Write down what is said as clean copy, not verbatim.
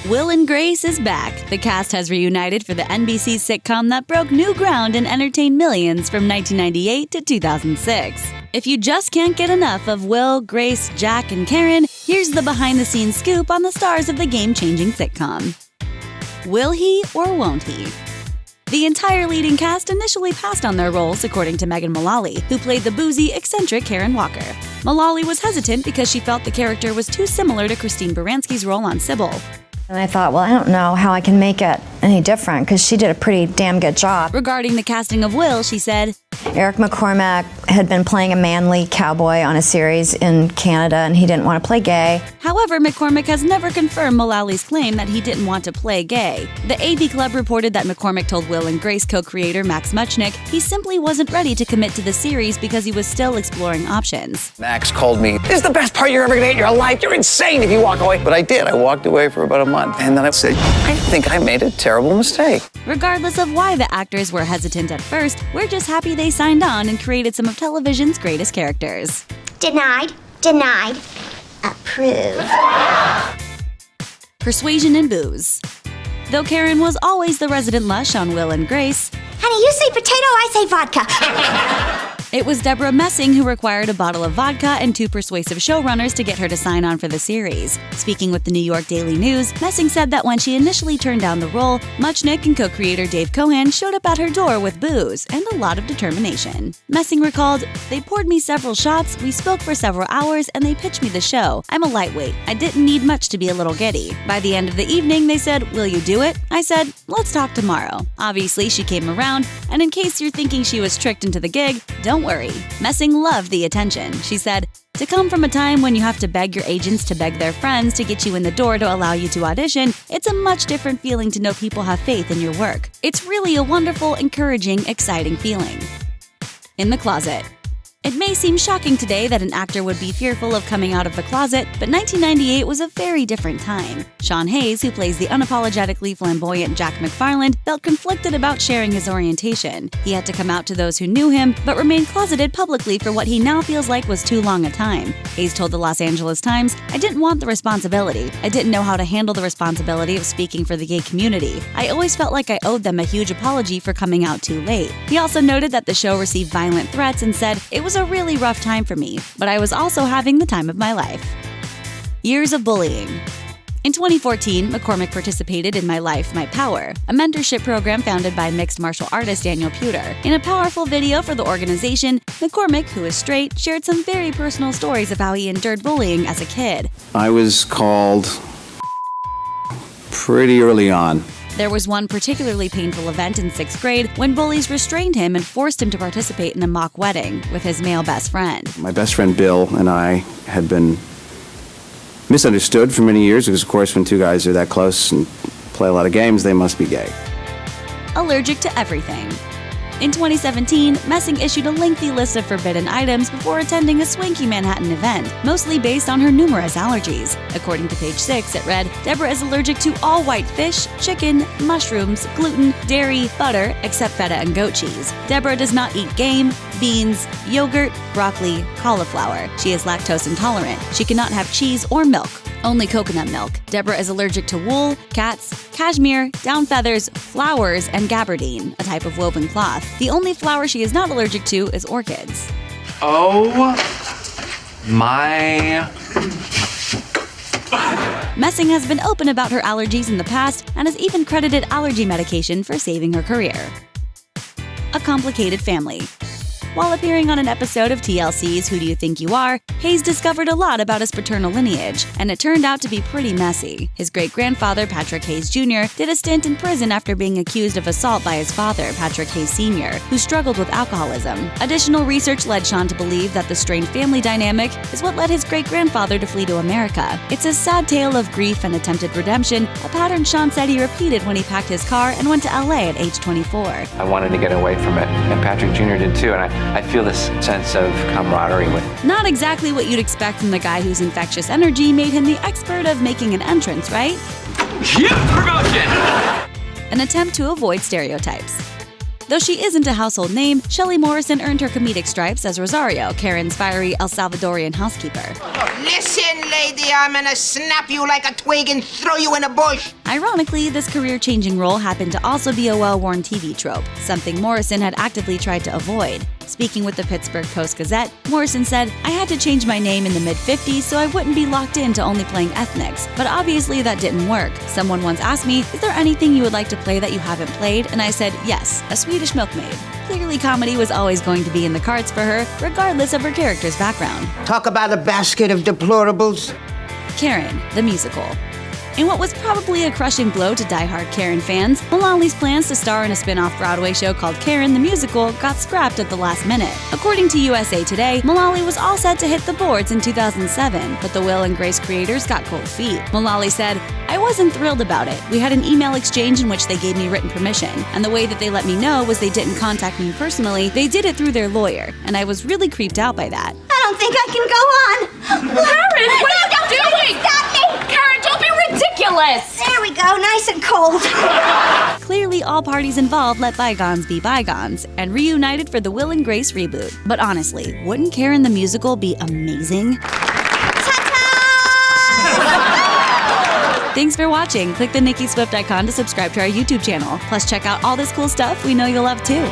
Will and Grace is back. The cast has reunited for the NBC sitcom that broke new ground and entertained millions from 1998 to 2006. If you just can't get enough of Will, Grace, Jack, and Karen, here's the behind-the-scenes scoop on the stars of the game-changing sitcom. Will he or won't he? The entire leading cast initially passed on their roles, according to Megan Mullally, who played the boozy, eccentric Karen Walker. Mullally was hesitant because she felt the character was too similar to Christine Baranski's role on Sybil. And I thought, well, I don't know how I can make it any different because she did a pretty damn good job. Regarding the casting of Will, she said, Eric McCormack had been playing a manly cowboy on a series in Canada, and he didn't want to play gay. However, McCormack has never confirmed Mullally's claim that he didn't want to play gay. The AV Club reported that McCormack told Will and Grace co-creator Max Muchnick he simply wasn't ready to commit to the series because he was still exploring options. Max called me, "This is the best part you're ever gonna get in your life. You're insane if you walk away." But I did. I walked away for about a month. And then I said, I think I made a terrible mistake. Regardless of why the actors were hesitant at first, we're just happy they signed on and created some of television's greatest characters. Denied. Denied. Approved. Persuasion and booze. Though Karen was always the resident lush on Will and Grace, Honey, you say potato, I say vodka. it was Deborah Messing who required a bottle of vodka and two persuasive showrunners to get her to sign on for the series. Speaking with the New York Daily News, Messing said that when she initially turned down the role, Muchnick and co-creator Dave Cohan showed up at her door with booze and a lot of determination. Messing recalled, "They poured me several shots, we spoke for several hours, and they pitched me the show. I'm a lightweight. I didn't need much to be a little giddy. By the end of the evening, they said, 'Will you do it?' I said, 'Let's talk tomorrow.' Obviously, she came around, and in case you're thinking she was tricked into the gig, don't worry. Messing loved the attention. She said, 'To come from a time when you have to beg your agents to beg their friends to get you in the door to allow you to audition, it's a much different feeling to know people have faith in your work. It's really a wonderful, encouraging, exciting feeling.'" In the closet. It may seem shocking today that an actor would be fearful of coming out of the closet, but 1998 was a very different time. Sean Hayes, who plays the unapologetically flamboyant Jack McFarland, felt conflicted about sharing his orientation. He had to come out to those who knew him, but remained closeted publicly for what he now feels like was too long a time. Hayes told the Los Angeles Times, "I didn't want the responsibility. I didn't know how to handle the responsibility of speaking for the gay community. I always felt like I owed them a huge apology for coming out too late." He also noted that the show received violent threats and said, "It was a really rough time for me, but I was also having the time of my life." Years of bullying. In 2014, McCormack participated in My Life, My Power, a mentorship program founded by mixed martial artist Daniel Puder. In a powerful video for the organization, McCormack, who is straight, shared some very personal stories of how he endured bullying as a kid. I was called pretty early on. There was one particularly painful event in 6th grade when bullies restrained him and forced him to participate in a mock wedding with his male best friend. My best friend Bill and I had been misunderstood for many years because, of course, when two guys are that close and play a lot of games, they must be gay. Allergic to everything. In 2017, Messing issued a lengthy list of forbidden items before attending a swanky Manhattan event, mostly based on her numerous allergies. According to page 6, it read, "Deborah is allergic to all white fish, chicken, mushrooms, gluten, dairy, butter, except feta and goat cheese. Deborah does not eat game, beans, yogurt, broccoli, cauliflower. She is lactose intolerant. She cannot have cheese or milk. Only coconut milk. Deborah is allergic to wool, cats, cashmere, down feathers, flowers, and gabardine, a type of woven cloth. The only flower she is not allergic to is orchids." Oh my. Messing has been open about her allergies in the past and has even credited allergy medication for saving her career. A complicated family. While appearing on an episode of TLC's Who Do You Think You Are, Hayes discovered a lot about his paternal lineage, and it turned out to be pretty messy. His great-grandfather, Patrick Hayes Jr., did a stint in prison after being accused of assault by his father, Patrick Hayes Sr., who struggled with alcoholism. Additional research led Sean to believe that the strained family dynamic is what led his great-grandfather to flee to America. It's a sad tale of grief and attempted redemption, a pattern Sean said he repeated when he packed his car and went to LA at age 24. I wanted to get away from it, and Patrick Jr. did too, and I feel this sense of camaraderie with. Not exactly what you'd expect from the guy whose infectious energy made him the expert of making an entrance, right? Huge promotion! An attempt to avoid stereotypes. Though she isn't a household name, Shelley Morrison earned her comedic stripes as Rosario, Karen's fiery El Salvadorian housekeeper. Listen, lady, I'm gonna snap you like a twig and throw you in a bush. Ironically, this career-changing role happened to also be a well-worn TV trope, something Morrison had actively tried to avoid. Speaking with the Pittsburgh Post-Gazette, Morrison said, "I had to change my name in the mid-50s so I wouldn't be locked into only playing ethnics, but obviously that didn't work. Someone once asked me, is there anything you would like to play that you haven't played? And I said, yes, a Swedish milkmaid." Clearly, comedy was always going to be in the cards for her, regardless of her character's background. Talk about a basket of deplorables. Karen, the musical. In what was probably a crushing blow to die-hard Karen fans, Mullally's plans to star in a spin-off Broadway show called Karen the Musical got scrapped at the last minute. According to USA Today, Mullally was all set to hit the boards in 2007, but the Will and Grace creators got cold feet. Mullally said, "I wasn't thrilled about it. We had an email exchange in which they gave me written permission, and the way that they let me know was they didn't contact me personally, they did it through their lawyer, and I was really creeped out by that." I don't think I can go on. Karen, what are you doing? Stop me! Karen, don't be ridiculous! There we go, nice and cold. Clearly, all parties involved let bygones be bygones, and reunited for the Will and Grace reboot. But honestly, wouldn't Karen the Musical be amazing? Thanks for watching. Click the Nicki Swift icon to subscribe to our YouTube channel. Plus, check out all this cool stuff we know you'll love too.